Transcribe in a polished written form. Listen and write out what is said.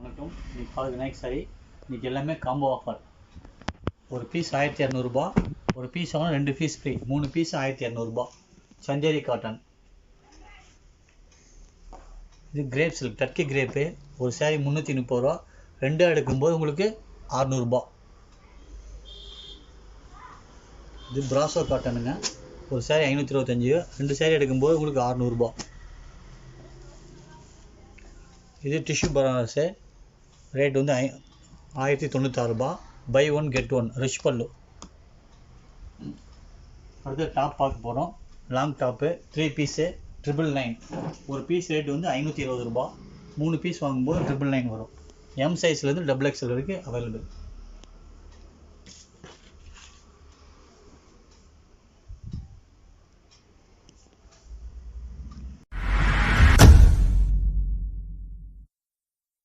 வணக்கம். இன்னைக்கு பாருங்க நைக் சாரி. இன்னைக்கு எல்லாமே காம்போ ஆஃபர். ஒரு பீஸ் 1200 ஒரு பீஸ் வாங்கினா 2 piece free. 3 piece 1200 Chanderi cotton. இது கிரேப் சில்க் டர்க்கி கிரேப்பு. ஒரு சாரி 330 ரூபா. 2 எடுக்கும்போது உங்களுக்கு 600. இது பிராசோ காட்டனுங்க. ஒரு சாரி 525. 2 சாரி எடுக்கும்போது உங்களுக்கு 600. இது டிஷ்யூ பனாரஸு. ரேட் வந்து 1096. Buy one get one rich pallu. அடுத்து டாப் பார்க்க போகிறோம். Long top 3 piece 999. ஒரு பீஸ் ரேட் வந்து 520 ரூபா. 3 பீஸ் வாங்கும்போது 999 வரும். எம் சைஸ்லேருந்து XXL வரைக்கும் அவைலபிள்.